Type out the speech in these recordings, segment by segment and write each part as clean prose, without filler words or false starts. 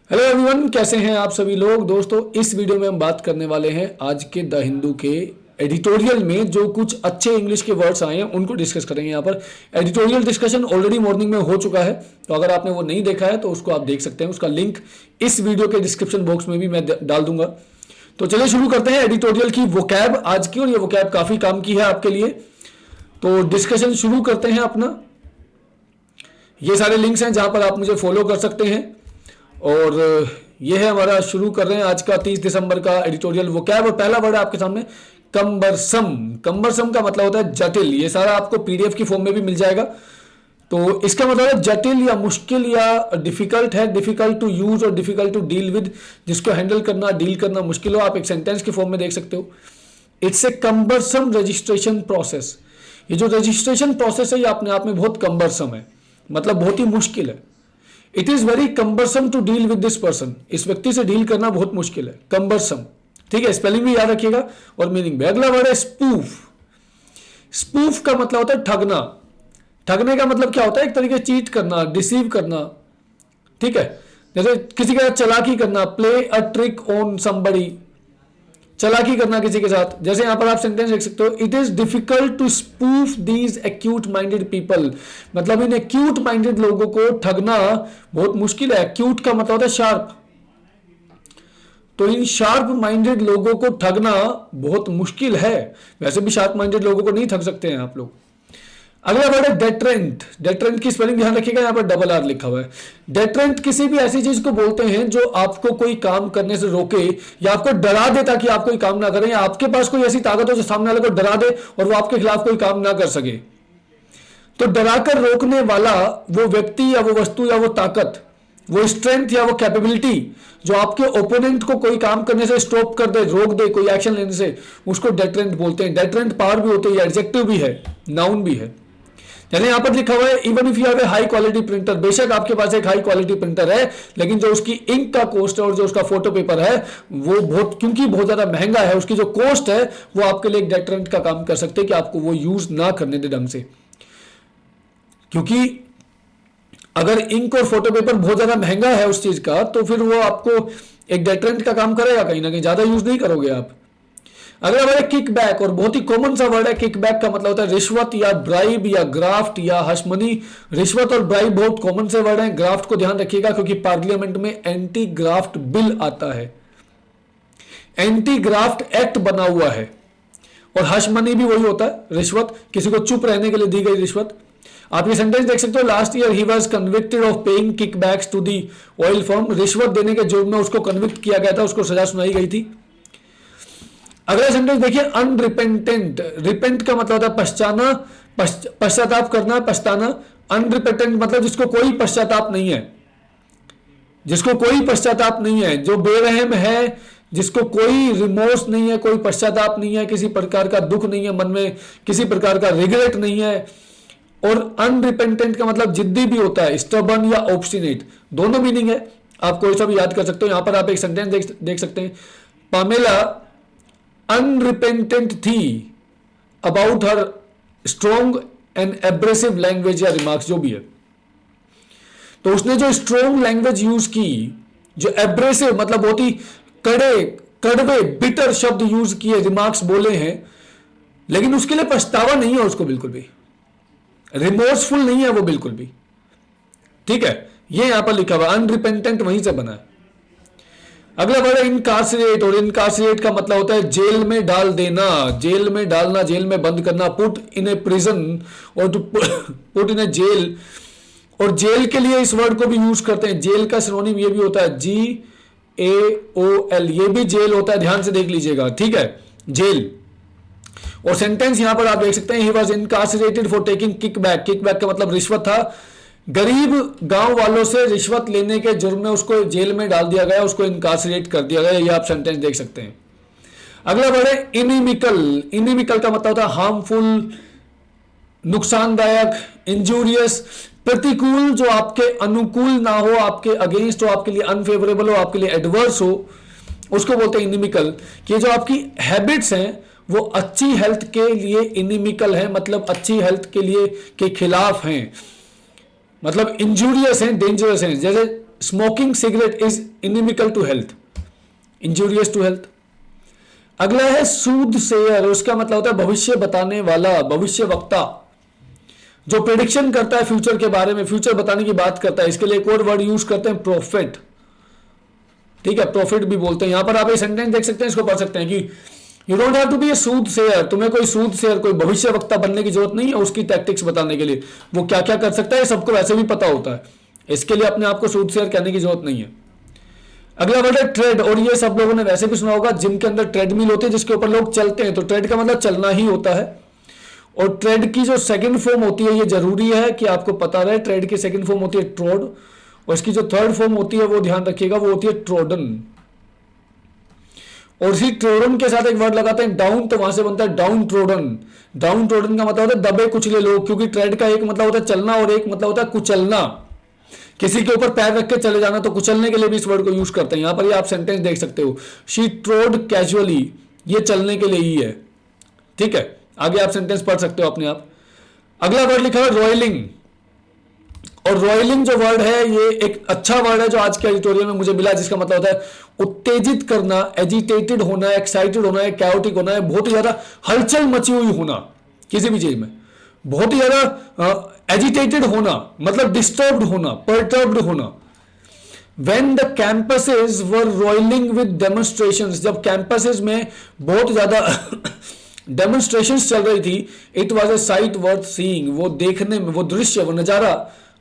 Hello everyone, कैसे हैं आप सभी लोग। दोस्तों, इस वीडियो में हम बात करने वाले हैं आज के द हिंदू के एडिटोरियल में जो कुछ अच्छे इंग्लिश के वर्ड्स आए हैं उनको डिस्कस करेंगे। यहाँ पर एडिटोरियल डिस्कशन ऑलरेडी मॉर्निंग में हो चुका है, तो अगर आपने वो नहीं देखा है तो उसको आप देख सकते हैं। उसका लिंक इस वीडियो के डिस्क्रिप्शन बॉक्स में भी मैं डाल दूंगा। तो चलिए शुरू करते हैं एडिटोरियल की वोकैब आज की, और ये वोकैब काफ़ी काम की है आपके लिए। तो डिस्कशन शुरू करते हैं अपना। ये सारे लिंक्स हैं जहाँ पर आप मुझे फॉलो कर सकते हैं। और ये है हमारा, शुरू कर रहे हैं आज का 30 दिसंबर का एडिटोरियल वोकैब। और पहला वर्ड है आपके सामने कंबरसम। कंबरसम का मतलब होता है जटिल। ये सारा आपको पीडीएफ की फॉर्म में भी मिल जाएगा। तो इसका मतलब है जटिल या मुश्किल या डिफिकल्ट है, डिफिकल्ट टू यूज और डिफिकल्ट टू डील विद, जिसको हैंडल करना डील करना मुश्किल हो। आप एक सेंटेंस की फॉर्म में देख सकते हो, इट्स ए कंबरसम रजिस्ट्रेशन प्रोसेस। ये जो रजिस्ट्रेशन प्रोसेस है ये अपने आप में बहुत कंबरसम है, मतलब बहुत ही मुश्किल है। It is very cumbersome to deal with this person. इस व्यक्ति से डील करना बहुत मुश्किल है, कंबरसम। ठीक है, स्पेलिंग भी याद रखिएगा और मीनिंग भी। अगला वर्ड है स्पूफ। स्पूफ का मतलब होता है ठगना। ठगने का मतलब क्या होता है? एक तरीके से चीट करना, डिसीव करना। ठीक है, जैसे किसी के साथ चालाकी करना, play a trick on somebody, चालाकी करना किसी के साथ। जैसे यहां पर आप सेंटेंस देख सकते हो, it is difficult to spoof these acute minded people. मतलब इन एक्यूट माइंडेड लोगों को ठगना बहुत मुश्किल है। एक्यूट का मतलब होता है शार्प, तो इन शार्प माइंडेड लोगों को ठगना बहुत मुश्किल है। वैसे भी शार्प माइंडेड लोगों को नहीं ठग सकते हैं आप लोग। अगला वर्ड है डेटरेंट। डेटरेंट की स्पेलिंग ध्यान रखिएगा, यहां पर डबल आर लिखा हुआ है। डेटरेंट किसी भी ऐसी चीज को बोलते हैं जो आपको कोई काम करने से रोके या आपको डरा दे ताकि आप कोई काम ना करें, या आपके पास कोई ऐसी ताकत हो जो सामने वाले को डरा दे और वो आपके खिलाफ कोई काम ना कर सके। तो डराकर रोकने वाला वो व्यक्ति या वो वस्तु या वो ताकत, वो स्ट्रेंथ या वो कैपेबिलिटी जो आपके ओपोनेंट को कोई काम करने से स्टॉप कर दे, रोक दे कोई एक्शन लेने से, उसको डेटरेंट बोलते हैं। डेटरेंट पावर भी होती है, एडजेक्टिव भी है, नाउन भी है। जैसे यहां पर लिखा हुआ है, even if you have a high quality printer. बेशक आपके पास एक हाई क्वालिटी प्रिंटर है, लेकिन जो उसकी इंक का कॉस्ट है और जो उसका फोटो पेपर है वो क्योंकि बहुत ज्यादा महंगा है, उसकी जो कॉस्ट है वो आपके लिए एक डेटरेंट का काम कर सकते हैं कि आपको वो यूज ना करने दे ढंग से। क्योंकि अगर इंक और फोटो पेपर बहुत ज्यादा महंगा है उस चीज का, तो फिर वो आपको एक डेटरेंट का काम करेगा, कहीं ना कहीं ज्यादा यूज नहीं करोगे आप। अगला वर्ड है किकबैक, और बहुत ही कॉमन सा वर्ड है। किकबैक का मतलब होता है रिश्वत या ब्राइब या ग्राफ्ट या हशमनी। रिश्वत और ब्राइब बहुत कॉमन से वर्ड हैं। ग्राफ्ट को ध्यान रखिएगा क्योंकि पार्लियामेंट में एंटी ग्राफ्ट बिल आता है, एंटी ग्राफ्ट एक्ट बना हुआ है। और हशमनी भी वही होता है, रिश्वत, किसी को चुप रहने के लिए दी गई रिश्वत। आप ये सेंटेंस देख सकते हो, last year he was convicted of paying kickbacks to the oil firm. रिश्वत देने के जुर्म में उसको कन्विक्ट किया गया था, उसको सजा सुनाई गई थी। अगला सेंटेंस देखिए, अनरिपेंटेंट। रिपेंट का मतलब होता है पश्चाना, पश्चाताप करना, पछताना। अनरिपेंटेंट मतलब जिसको कोई पश्चाताप नहीं है, जिसको कोई पश्चाताप नहीं है, जो बेरहम है, जिसको कोई रिमोर्स नहीं है, कोई पश्चाताप नहीं है, किसी प्रकार का दुख नहीं है मन में, किसी प्रकार का रिग्रेट नहीं है। और अनरिपेंटेंट का मतलब जिद्दी भी होता है, स्टबर्न या ऑब्स्टिनेट, दोनों मीनिंग है। आप कोई सा भी याद कर सकते हो। यहां पर आप एक सेंटेंस देख सकते हैं, पामेला अनरिपेंटेंट थी about her strong and abrasive language या रिमार्क्स, जो भी है। तो उसने जो स्ट्रॉन्ग लैंग्वेज यूज की, जो एब्रेसिव मतलब बहुत ही कड़े कड़वे बिटर शब्द यूज किए, रिमार्क्स बोले हैं, लेकिन उसके लिए पछतावा नहीं है उसको, बिल्कुल भी रिमोर्सफुल नहीं है वो, बिल्कुल भी। ठीक है, ये यहां पर लिखा हुआ अनरिपेंटेंट, वहीं से बना है। अगला वर्ड है इनकार्सिरेट, और इनकार्सिरेट का मतलब होता है जेल में डाल देना, जेल में डालना, जेल में बंद करना। Put in a prison or to put in a jail. और जेल के लिए इस वर्ड को भी यूज करते हैं। जेल का सिनोनिम ये भी होता है GAOL, ये भी जेल होता है, ध्यान से देख लीजिएगा। ठीक है, जेल। और सेंटेंस यहां पर आप देख सकते हैं, he was incarcerated for taking kickback. Kickback का मतलब रिश्वत था। गरीब गांव वालों से रिश्वत लेने के जुर्म में उसको जेल में डाल दिया गया, उसको इनकार्सिरेट कर दिया गया। ये आप सेंटेंस देख सकते हैं। अगला वर्ड है इनिमिकल। इनिमिकल का मतलब होता है हार्मफुल, नुकसानदायक, इंजूरियस, प्रतिकूल, जो आपके अनुकूल ना हो, आपके अगेंस्ट हो, आपके लिए अनफेवरेबल हो, आपके लिए एडवर्स हो, उसको बोलते हैं इनिमिकल। कि जो आपकी हैबिट्स हैं वो अच्छी हेल्थ के लिए इनिमिकल है, मतलब अच्छी हेल्थ के लिए के खिलाफ हैं, मतलब इंजूरियस हैं, डेंजरस हैं। जैसे smoking cigarette is inimical to health, injurious to health. अगला है सूदसेयर, उसका मतलब होता है भविष्य बताने वाला, भविष्य वक्ता, जो प्रेडिक्शन करता है फ्यूचर के बारे में, फ्यूचर बताने की बात करता है। इसके लिए एक और वर्ड यूज करते हैं, प्रॉफिट। ठीक है, प्रॉफिट भी बोलते हैं। यहां पर आप ये सेंटेंस देख सकते हैं, इसको पढ़ सकते हैं कि you don't have to be a soothsayer, तुम्हें कोई सूदसेयर, कोई भविष्य वक्ता बनने की जरूरत नहीं है उसकी टैक्टिक्स बताने के लिए। वो क्या क्या कर सकता है सबको वैसे भी पता होता है, इसके लिए अपने आप को सूदसेयर कहने की जरूरत नहीं है। अगला वर्ड है ट्रेड, और ये सब लोगों ने वैसे भी सुना होगा, जिम के अंदर ट्रेडमिल होती है जिसके ऊपर लोग चलते हैं, तो ट्रेड का मतलब चलना ही होता है। और ट्रेड की जो सेकंड फॉर्म होती है, ये जरूरी है कि आपको पता रहे, ट्रेड की सेकंड फॉर्म होती है ट्रोड, और इसकी जो थर्ड फॉर्म होती है वो ध्यान रखिएगा, वो होती है ट्रोडन। और इसी ट्रोडन के साथ एक वर्ड लगाते हैं डाउन, तो वहां से बनता है डाउन ट्रोडन। डाउन ट्रोडन का मतलब होता है दबे कुचले लोग, क्योंकि ट्रेड का एक मतलब होता है चलना और एक मतलब होता है कुचलना, किसी के ऊपर पैर रख के चले जाना, तो कुचलने के लिए भी इस वर्ड को यूज करते हैं। यहां पर ये आप सेंटेंस देख सकते हो, शी ट्रोड कैजुअली, ये चलने के लिए ही है। ठीक है, आगे आप सेंटेंस पढ़ सकते हो अपने आप। अगला वर्ड लिखा है रॉयलिंग, और रॉयलिंग जो वर्ड है ये एक अच्छा वर्ड है जो आज के एडिटोरियल में मुझे मिला, जिसका मतलब होता है उत्तेजित करना, एजिटेटेड होना, एक्साइटेड होना है, कैओटिक होना है, बहुत ही ज्यादा हलचल मची हुई होना किसी भी चीज में, बहुत ही ज्यादा एजिटेटेड होना, मतलब डिस्टर्ब्ड होना, परटर्ब्ड होना। When the campuses were roiling with demonstrations, जब कैंपसेस में बहुत ज्यादा डेमोन्स्ट्रेशंस चल रही थी, it was a site worth seeing, वो देखने में, वो दृश्य, वो नजारा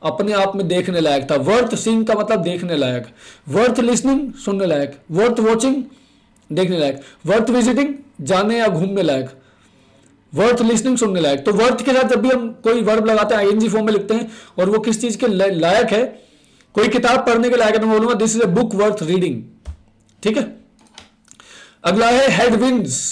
अपने आप में देखने लायक था। वर्थ सीइंग का मतलब देखने लायक, वर्थ लिसनिंग सुनने लायक, वर्थ वॉचिंग देखने लायक, वर्थ विजिटिंग जाने या घूमने लायक, वर्थ लिसनिंग सुनने लायक। तो वर्थ के साथ जब भी हम कोई वर्ब लगाते हैं आईएनजी फॉर्म में लिखते हैं, और वो किस चीज के लायक है, कोई किताब पढ़ने के लायक है, तो मैं बोलूंगा this is a book worth reading. ठीक है, अगला है हेडविंड्स।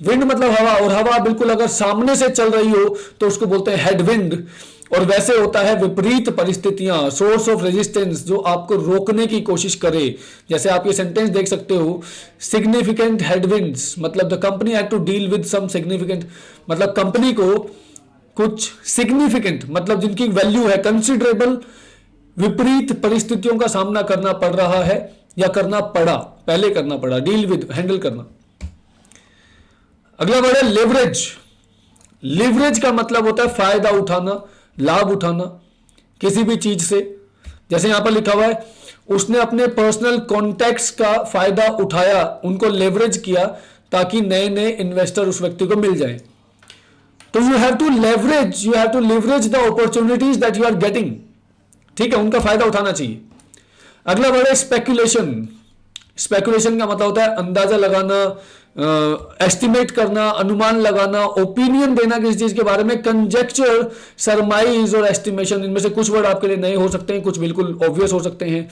विंड मतलब हवा, और हवा बिल्कुल अगर सामने से चल रही हो तो उसको बोलते हैं हेडविंड, और वैसे होता है विपरीत परिस्थितियां, सोर्स ऑफ रेजिस्टेंस, जो आपको रोकने की कोशिश करे। जैसे आप ये सेंटेंस देख सकते हो, सिग्निफिकेंट हेडविंड्स, मतलब the company had to deal with some significant, मतलब कंपनी को कुछ सिग्निफिकेंट, मतलब जिनकी वैल्यू है, कंसिडरेबल विपरीत परिस्थितियों का सामना करना पड़ रहा है, या करना पड़ा, पहले करना पड़ा, डील विद, हैंडल करना। अगला वर्ड है लेवरेज। लेवरेज का मतलब होता है फायदा उठाना, लाभ उठाना किसी भी चीज से। जैसे यहां पर लिखा हुआ है, उसने अपने पर्सनल कॉन्टैक्ट्स का फायदा उठाया, उनको लेवरेज किया ताकि नए नए इन्वेस्टर उस व्यक्ति को मिल जाए। तो you have to leverage the opportunities that you are getting. ठीक है, उनका फायदा उठाना चाहिए। अगला वर्ड है स्पेकुलेशन। स्पेकुलेशन का मतलब होता है अंदाजा लगाना, एस्टिमेट करना, अनुमान लगाना, ओपिनियन देना किसी चीज के बारे में, कंजेक्चर, सरमाइज और एस्टिमेशन। इनमें से कुछ वर्ड आपके लिए नए हो सकते हैं, कुछ बिल्कुल ऑब्वियस हो सकते हैं।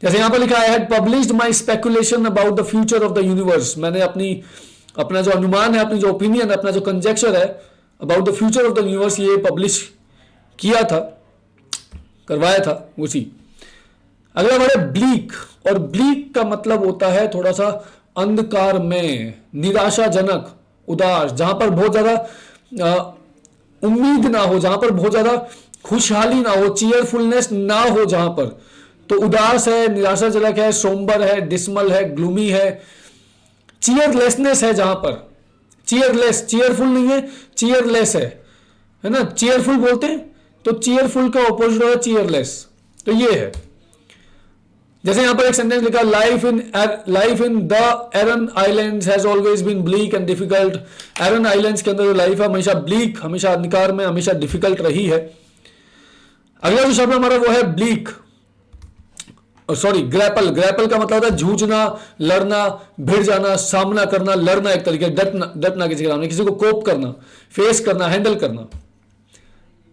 जैसे यहां पर लिखा है, I had published my speculation about the future of the universe, मैंने अपना जो अनुमान है, अपनी जो ओपिनियन है, अपना जो कंजेक्चर है about the future of the universe, ये पब्लिश किया था, करवाया था उसी। अगला वर्ड है ब्लीक, और ब्लीक का मतलब होता है थोड़ा सा अंधकार में, निराशाजनक, उदास, जहां पर बहुत ज्यादा उम्मीद ना हो, जहां पर बहुत ज्यादा खुशहाली ना हो, चीयरफुलनेस ना हो, जहां पर तो उदास है, निराशाजनक है, सोम्बर है, डिसमल है, ग्लूमी है, चीयरलेसनेस है। जहां पर चीयरलेस, चीयरफुल नहीं है, चीयरलेस है ना। चीयरफुल बोलते हैं तो चीयरफुल का ऑपोजिट है चीयरलेस, तो ये है। जैसे यहां पर एक सेंटेंस लिखा, life in the Aran islands has always been bleak and difficult. Aran islands के अंदर जो लाइफ है हमेशा ब्लीक, हमेशा अंधकार में, हमेशा डिफिकल्ट रही है। अगला जो शब्द हमारा वो है ब्लीक, सॉरी ग्रैपल। ग्रैपल का मतलब होता है जूझना, लड़ना, भिड़ जाना, सामना करना, लड़ना, एक तरीके डटना किसी के सामने, किसी को कोप करना, फेस करना, हैंडल करना।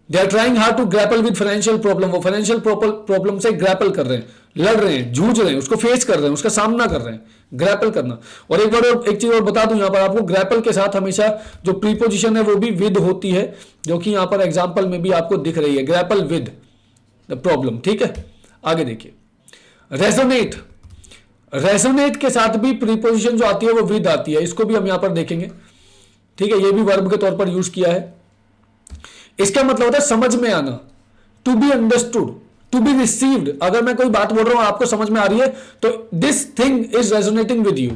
They are trying hard to grapple with financial problem, वो फाइनेंशियल प्रॉब्लम से ग्रैपल कर रहे हैं, लड़ रहे हैं, जूझ रहे हैं, उसको फेस कर रहे हैं, उसका सामना कर रहे हैं, ग्रैपल करना। और एक चीज और बता दूं यहां पर आपको, ग्रैपल के साथ हमेशा जो प्रीपोजिशन है वो भी विद होती है, जो कि यहां पर एग्जांपल में भी आपको दिख रही है, ग्रैपल विद द प्रॉब्लम। ठीक है, आगे देखिए, रेजोनेट। रेजोनेट के साथ भी प्रीपोजिशन जो आती है वो विद आती है, इसको भी हम यहां पर देखेंगे। ठीक है, ये भी वर्ब के तौर पर यूज किया है। इसका मतलब होता है समझ में आना, to be understood, to be received, अगर मैं कोई बात बोल रहा हूं आपको समझ में आ रही है तो this thing is resonating with you.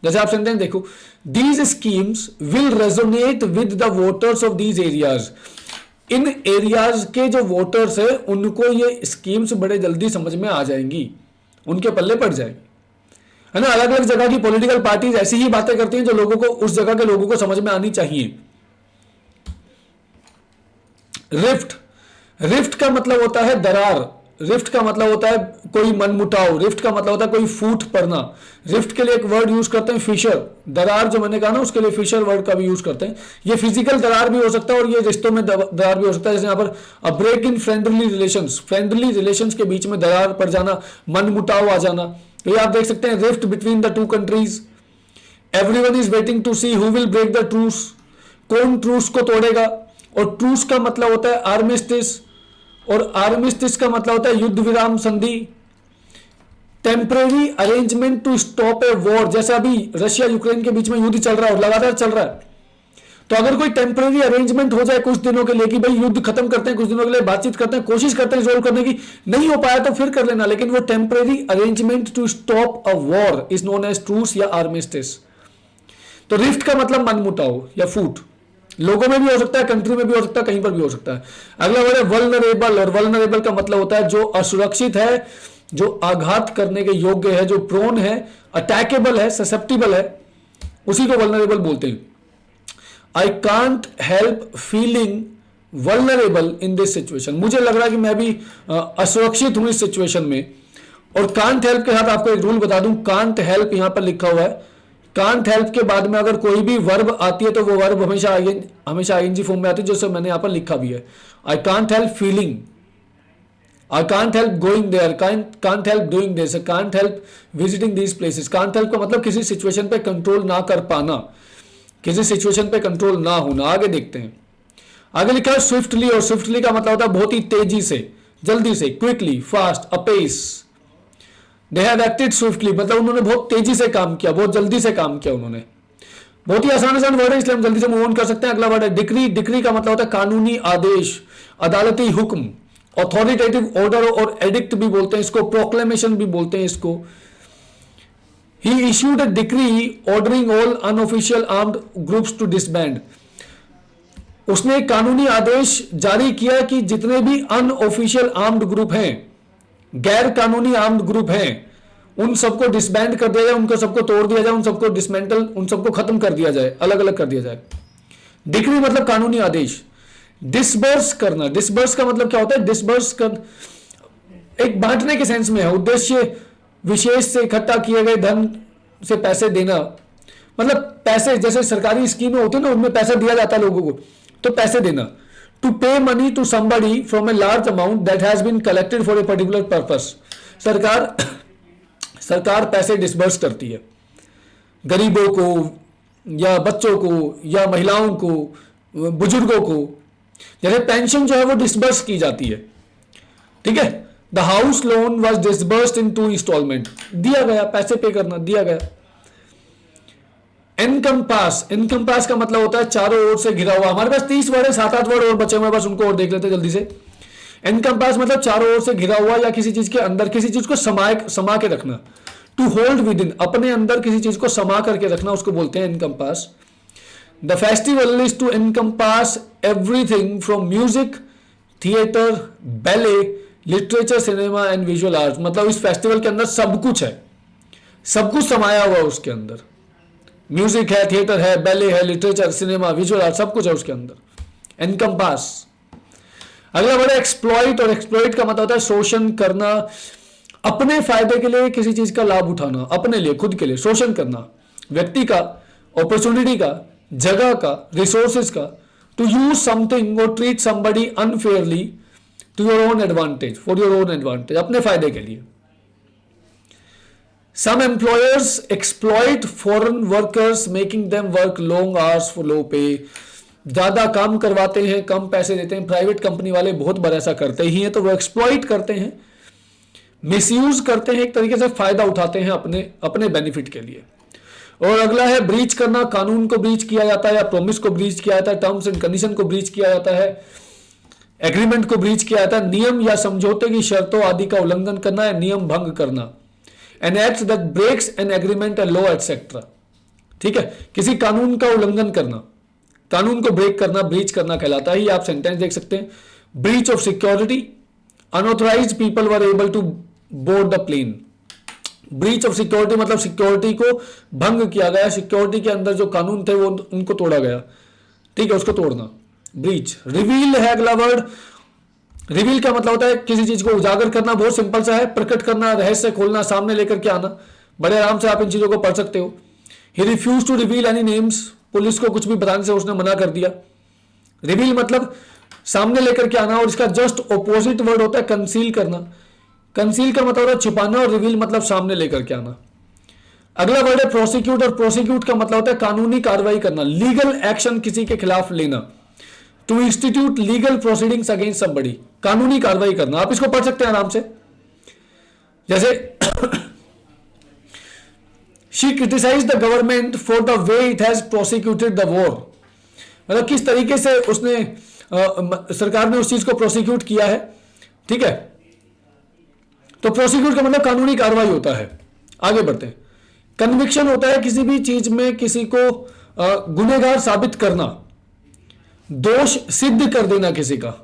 जैसे आप सुनते हैं, देखो, these schemes will resonate with the voters of these areas. In areas के जो वोटर्स है उनको ये स्कीम्स बड़े जल्दी समझ में आ जाएंगी, उनके पल्ले पड़ जाएंगी, है ना। अलग अलग जगह की पॉलिटिकल पार्टीज ऐसी ही बातें करती हैं जो लोगों को, उस जगह के लोगों को समझ में आनी चाहिए। रिफ्ट, रिफ्ट का मतलब होता है दरार, रिफ्ट का मतलब होता है कोई मनमुटाव, रिफ्ट का मतलब होता है कोई फूट पड़ना। रिफ्ट के लिए एक वर्ड यूज करते हैं फिशर, दरार जो मैंने कहा ना उसके लिए फिशर वर्ड का भी यूज करते हैं। ये फिजिकल दरार भी हो सकता है और ये रिश्तों में दरार भी हो सकता है। जैसे यहाँ पर a break in friendly relations, friendly relations के बीच में दरार पड़ जाना, मनमुटाव आ जाना। तो ये आप देख सकते हैं, rift between the two countries, everyone is waiting to see who will break the truce, कौन ट्रूस को तोड़ेगा। और ट्रूस का मतलब होता है आर्मिस्टिस, और आर्मिस्टिस का मतलब होता है युद्ध विराम संधि। Temporary arrangement to stop a war, जैसे अभी रशिया यूक्रेन के बीच में युद्ध चल रहा है और लगातार चल रहा है, तो अगर कोई टेम्परेरी अरेंजमेंट हो जाए कुछ दिनों के लिए कि भाई युद्ध खत्म करते हैं, कुछ दिनों के लिए बातचीत करते हैं, कोशिश करते हैं रिजोल्व करने की, नहीं हो पाया तो फिर कर लेना, लेकिन वो temporary arrangement to stop a war is known as truce या आर्मिस्टिस। तो रिफ्ट का मतलब मनमुटाव या फूट, लोगों में भी हो सकता है, कंट्री में भी हो सकता है, कहीं पर भी हो सकता है। अगला वर्ड है वल्नरेबल, और वल्नरेबल का मतलब होता है जो असुरक्षित है, जो आघात करने के योग्य है, जो प्रोन है, अटैकेबल है, ससेप्टिबल है, उसी को वल्नरेबल बोलते हैं। I can't help feeling vulnerable in this situation, मुझे लग रहा है कि मैं भी असुरक्षित हूं इस सिचुएशन में। और कांट हेल्प के साथ आपको एक रूल बता दूं, कांट हेल्प यहां पर लिखा हुआ है, कांट हेल्प के बाद में अगर कोई भी वर्ब आती है तो वो वर्ब हमेशा आईएनजी फॉर्म में आती है, जैसे मैंने यहां पर लिखा भी है। I can't help feeling, I can't help going there, can't help doing this, can't help visiting these places. Can't help का मतलब किसी सिचुएशन पे कंट्रोल ना कर पाना, किसी सिचुएशन पे कंट्रोल ना होना। आगे देखते हैं, आगे लिखा है स्विफ्टली, और स्विफ्टली का मतलब होता है बहुत ही तेजी से, जल्दी से, क्विकली, फास्ट, अपेस। दे हैव एक्टेड स्विफ्टली, मतलब उन्होंने बहुत तेजी से काम किया, बहुत जल्दी से काम किया उन्होंने। बहुत ही आसान वर्ड है, इसलिए हम जल्दी से मूव ऑन कर सकते हैं। अगला वर्ड है डिक्री, डिक्री का मतलब होता है कानूनी आदेश, अदालती हुक्म, ऑथोरिटेटिव ऑर्डर और एडिक्ट भी बोलते हैं इसको, प्रोक्लेमेशन भी बोलते हैं इसको। He issued a decree ordering all unofficial armed groups to disband. उसने एक कानूनी आदेश जारी किया कि जितने भी अनऑफिशियल आर्म्ड ग्रुप हैं, गैर कानूनी आर्म्ड ग्रुप हैं, उन सबको डिसबैंड कर दिया जाए, उनको सबको तोड़ दिया जाए, उन सबको डिसमेंटल, उन सबको खत्म कर दिया जाए, अलग अलग कर दिया जाए। डिक्री मतलब कानूनी आदेश। डिसबर्स करना, डिसबर्स का मतलब क्या होता है? डिसबर्स कर एक बांटने के सेंस में है, उद्देश्य विशेष से इकट्ठा किए गए धन से पैसे देना, मतलब पैसे जैसे सरकारी स्कीमें होती है ना, उनमें पैसा दिया जाता है लोगों को, तो पैसे देना। To pay money to somebody from a large amount that has been collected for a particular purpose. सरकार पैसे डिसबर्स करती है गरीबों को या बच्चों को या महिलाओं को, बुजुर्गों को। जैसे पेंशन जो है वो डिसबर्स की जाती है, ठीक है। The house loan was disbursed in 2 instalment, दिया गया, पैसे पे करना, दिया गया। एनकम्पास, एनकम्पास का मतलब होता है चारों ओर से घिरा हुआ। हमारे पास 30 वर्ड है, 7-8 वर्ड और बचे हुए, बस उनको और देख लेते हैं जल्दी से। एनकम्पास मतलब चारों ओर से घिरा हुआ या किसी चीज के अंदर, किसी चीज को समा के रखना। टू होल्ड विद इन, अपने अंदर किसी चीज को समा करके रखना, उसको बोलते हैं encompass. The festival is to encompass everything from music, theatre, ballet, literature, cinema and visual art. मतलब इस फेस्टिवल के अंदर सब कुछ है, सब कुछ समाया हुआ है उसके अंदर। म्यूजिक है, थिएटर है, बैले है, लिटरेचर, सिनेमा, विजुअल आर्ट, सब कुछ है उसके अंदर। एनकम्पास। अगला वर्ड है एक्सप्लॉइट, और एक्सप्लॉइट का मतलब होता है शोषण करना, अपने फायदे के लिए किसी चीज का लाभ उठाना, अपने लिए, खुद के लिए शोषण करना, व्यक्ति का, अपॉर्चुनिटी का, जगह का, रिसोर्सेज का। To use something or treat somebody unfairly to your own advantage, for your own advantage, अपने फायदे के लिए। Some employers exploit foreign workers, making them work long hours for low pay. ज्यादा काम करवाते हैं, कम पैसे देते हैं। प्राइवेट कंपनी वाले बहुत बार ऐसा करते ही हैं, तो वो एक्सप्लॉइट करते हैं, मिसयूज करते हैं, एक तरीके से फायदा उठाते हैं अपने बेनिफिट के लिए। और अगला है ब्रीच करना, कानून को ब्रीच किया जाता है या प्रॉमिस को ब्रीच किया जाता है, टर्म्स एंड कंडीशन को ब्रीच किया जाता है, एग्रीमेंट को ब्रीच किया जाता है, नियम या समझौते की शर्तों आदि का उल्लंघन करना या नियम भंग करना। An act that breaks an agreement, a law etcetera. ठीक है, किसी कानून का उल्लंघन करना, कानून को ब्रेक करना, ब्रीच करना कहलाता है। ये आप सेंटेंस देख सकते हैं। Breach of security, unauthorised people were able to board the plane. Breach of security मतलब सिक्योरिटी को भंग किया गया, सिक्योरिटी के अंदर जो कानून थे वो उनको तोड़ा गया। ठीक है, उसको तोड़ना, ब्रीच। रिवील है अगला वर्ड। रिवील का मतलब होता है किसी चीज को उजागर करना, बहुत सिंपल सा है, प्रकट करना, रहस्य खोलना, सामने लेकर के आना। बड़े आराम से आप इन चीजों को पढ़ सकते हो। He refuse to reveal any names, police को कुछ भी बताने से उसने मना कर दिया। रिवील मतलब सामने लेकर के आना, और इसका जस्ट ऑपोजिट वर्ड होता है कंसील करना। कंसील का मतलब होता है छिपाना, और रिवील मतलब सामने लेकर के आना। अगला वर्ड है प्रोसिक्यूट, और प्रोसिक्यूट का मतलब होता है कानूनी कार्रवाई करना, लीगल एक्शन किसी के खिलाफ लेना। To institute legal proceedings against somebody, कानूनी कार्रवाई करना। आप इसको पढ़ सकते हैं आराम से। जैसे she criticise the government for the way it has prosecuted the war, मतलब किस तरीके से उसने सरकार ने उस चीज को प्रोसिक्यूट किया है। ठीक है, तो प्रोसिक्यूट का मतलब कानूनी कार्रवाई होता है। आगे बढ़ते हैं। कन्विक्शन होता है किसी भी चीज में किसी को गुनहगार साबित करना, दोष सिद्ध कर देना किसी का,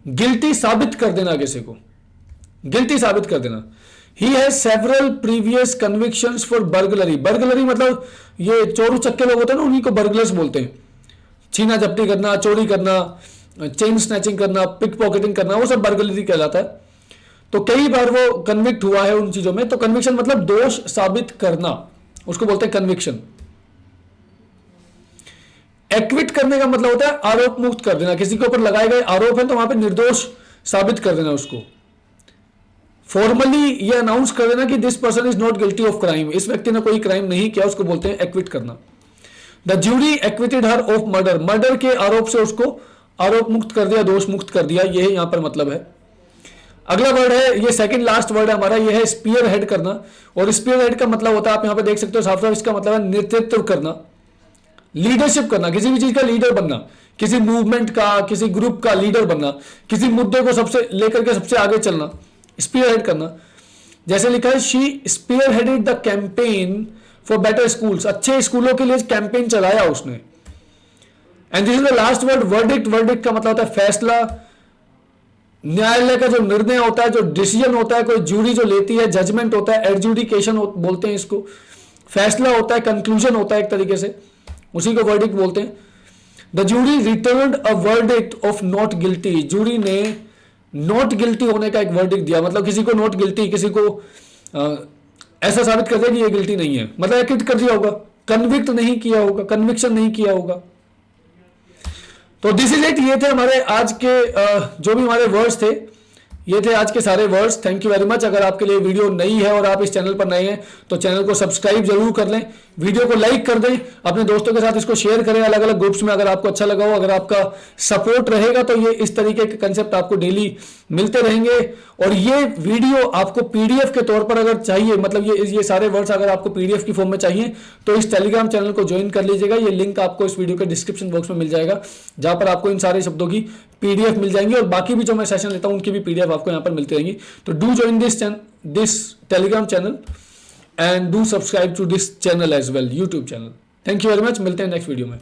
गिल्टी साबित कर देना किसी को, गिल्टी साबित कर देना। He has several previous convictions for burglary. Burglary मतलब ये चोरू चक्के लोग होते हैं ना, उन्हीं को बर्गलर्स बोलते हैं। छीना झपटी करना, चोरी करना, चेन स्नैचिंग करना, पिक पॉकेटिंग करना, वो सब बर्गलरी कहलाता है। तो कई बार वो कन्विक्ट हुआ है उन चीजों में। तो कन्विक्शन मतलब दोष साबित करना, उसको बोलते हैं कन्विक्शन। एक्विट करने का मतलब होता है आरोप मुक्त कर देना, किसी के ऊपर लगाए गए आरोप है तो वहां पे निर्दोष साबित कर देना उसको। फॉर्मली ये अनाउंस कर देना कि this person is not guilty of crime, इस व्यक्ति ने कोई क्राइम नहीं किया, उसको बोलते हैं एक्विट करना। The jury acquitted her of murder, murder के आरोप से उसको आरोप मुक्त कर दिया, दोष मुक्त कर दिया, ये यहां पर मतलब है। अगला वर्ड है, ये सेकंड लास्ट वर्ड है हमारा, ये है स्पीयर हेड करना। और स्पीयर हेड का मतलब होता है, आप यहां पे देख सकते हो साफ साफ, इसका मतलब है नेतृत्व करना, लीडरशिप करना, किसी भी चीज का लीडर बनना, किसी मूवमेंट का, किसी ग्रुप का लीडर बनना, किसी मुद्दे को सबसे लेकर के सबसे आगे चलना, स्पीयर हेड करना। जैसे लिखा है, she spearheaded the campaign for better schools, अच्छे स्कूलों के लिए कैंपेन चलाया उसने। And this is the last word, verdict. Verdict का मतलब होता है फैसला, न्यायालय का जो निर्णय होता है, जो डिसीजन होता है, कोई ज्यूरी जो लेती है, जजमेंट होता है, एडजुडिकेशन बोलते हैं इसको, फैसला होता है, कंक्लूजन होता है एक तरीके से, उसी को वर्डिक्ट बोलते हैं। The jury returned a verdict of not guilty, jury ने नॉट गिल्टी होने का एक वर्डिक्ट दिया, मतलब किसी को नॉट गिल्टी, किसी को ऐसा साबित कर दिया कि ये गिल्टी नहीं है, मतलब एक्विट कर दिया होगा, कन्विक्ट नहीं किया होगा, कन्विक्शन नहीं किया होगा। तो दिस इज इट, ये थे हमारे आज के जो भी हमारे वर्ड्स थे, ये थे आज के सारे words. Thank you very much. अगर आपके लिए वीडियो नई है और आप इस चैनल पर नए हैं तो चैनल को सब्सक्राइब जरूर कर लें, वीडियो को लाइक कर दें, अपने दोस्तों के साथ इसको शेयर करें अलग अलग ग्रुप्स में अगर आपको अच्छा लगा हो। अगर आपका सपोर्ट रहेगा तो ये इस तरीके के कंसेप्ट आपको डेली मिलते रहेंगे। और ये वीडियो आपको पीडीएफ के तौर पर अगर चाहिए, मतलब ये सारे वर्ड्स अगर आपको पीडीएफ की फॉर्म में चाहिए तो इस टेलीग्राम चैनल को ज्वाइन कर लीजिएगा। ये लिंक आपको इस वीडियो के डिस्क्रिप्शन बॉक्स में मिल जाएगा, जहां पर आपको इन सारे शब्दों की पीडीएफ मिल जाएंगी, और बाकी भी जो मैं सेशन लेता हूं उनकी भी पीडीएफ आपको यहां पर मिलती रहेंगी। तो do join this Telegram channel and do subscribe to this channel as well, YouTube channel. Thank you very much, मिलते हैं नेक्स्ट वीडियो में।